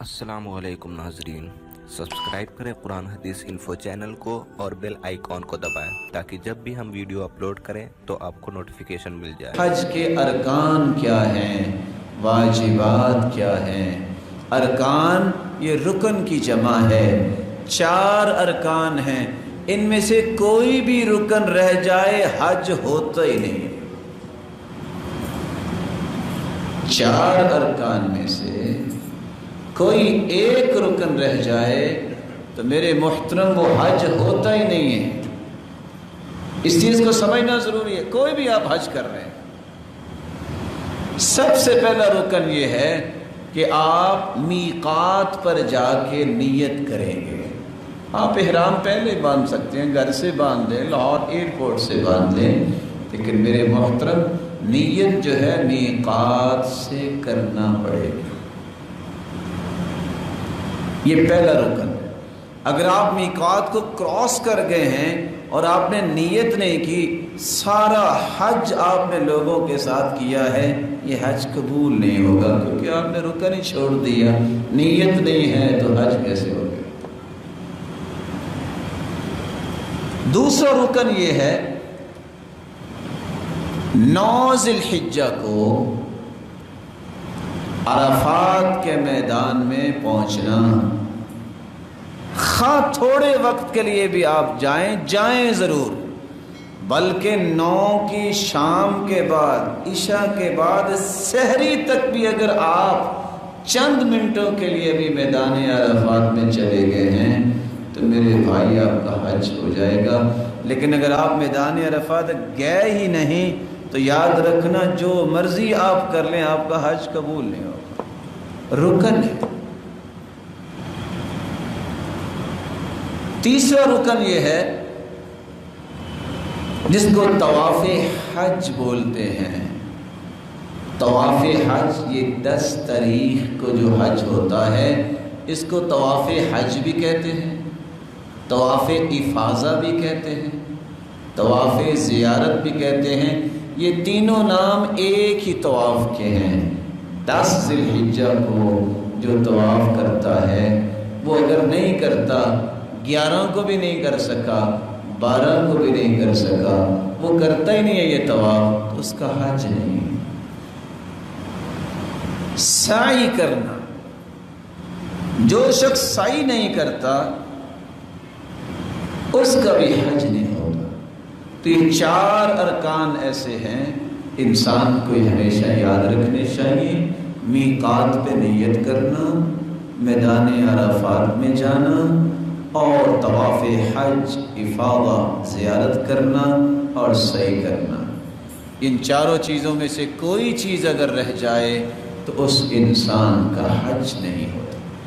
السلام علیکم ناظرین، سبسکرائب کریں قرآن حدیث انفو چینل کو اور بیل آئیکن کو دبائیں تاکہ جب بھی ہم ویڈیو اپلوڈ کریں تو آپ کو نوٹیفیکیشن مل جائے۔ حج کے ارکان کیا ہیں، واجبات کیا ہیں؟ ارکان یہ رکن کی جمع ہے، 4 ارکان ہیں، ان میں سے کوئی بھی رکن رہ جائے حج ہوتا ہی نہیں۔ 4 ارکان میں سے کوئی ایک رکن رہ جائے تو میرے محترم وہ حج ہوتا ہی نہیں ہے۔ اس چیز کو سمجھنا ضروری ہے۔ کوئی بھی آپ حج کر رہے ہیں، سب سے پہلا رکن یہ ہے کہ آپ میقات پر جا کے نیت کریں گے۔ آپ احرام پہلے باندھ سکتے ہیں، گھر سے باندھ لیں، لاہور ایئرپورٹ سے باندھ لیں، لیکن میرے محترم نیت جو ہے میقات سے کرنا پڑے گی۔ یہ پہلا رکن ہے۔ اگر آپ میقات کو کراس کر گئے ہیں اور آپ نے نیت نہیں کی، سارا حج آپ نے لوگوں کے ساتھ کیا ہے، یہ حج قبول نہیں ہوگا، کیونکہ آپ نے رکن ہی چھوڑ دیا۔ نیت نہیں ہے تو حج کیسے ہوگا؟ دوسرا رکن یہ ہے 9 ذی الحجہ کو عرفات کے میدان میں پہنچنا۔ خواہ تھوڑے وقت کے لیے بھی آپ جائیں ضرور، بلکہ 9 کی شام کے بعد، عشاء کے بعد سحری تک بھی اگر آپ چند منٹوں کے لیے بھی میدان عرفات میں چلے گئے ہیں تو میرے بھائی آپ کا حج ہو جائے گا۔ لیکن اگر آپ میدان عرفات گئے ہی نہیں تو یاد رکھنا جو مرضی آپ کر لیں آپ کا حج قبول نہیں ہوگا۔ رکن ہے۔ تیسرا رکن یہ ہے جس کو طواف حج بولتے ہیں۔ طواف حج یہ 10 تاریخ کو جو حج ہوتا ہے اس کو طواف حج بھی کہتے ہیں، طواف افاضہ بھی کہتے ہیں، طواف زیارت بھی کہتے ہیں۔ یہ تینوں نام ایک ہی طواف کے ہیں۔ 10 ذی الحجہ کو جو طواف کرتا ہے وہ اگر نہیں کرتا، 11 کو بھی نہیں کر سکا، 12 کو بھی نہیں کر سکا، وہ کرتا ہی نہیں ہے یہ طواف، تو اس کا حج نہیں ہے۔ سعی کرنا، جو شخص سعی نہیں کرتا اس کا بھی حج نہیں ہوتا۔ تو یہ 4 ارکان ایسے ہیں، انسان کو ہمیشہ یاد رکھنے چاہیے۔ میقات پہ نیت کرنا، میدان عرفات میں جانا، اور طواف حج افاضہ زیارت کرنا اور سعی کرنا۔ ان 4 چیزوں میں سے کوئی چیز اگر رہ جائے تو اس انسان کا حج نہیں ہوتا۔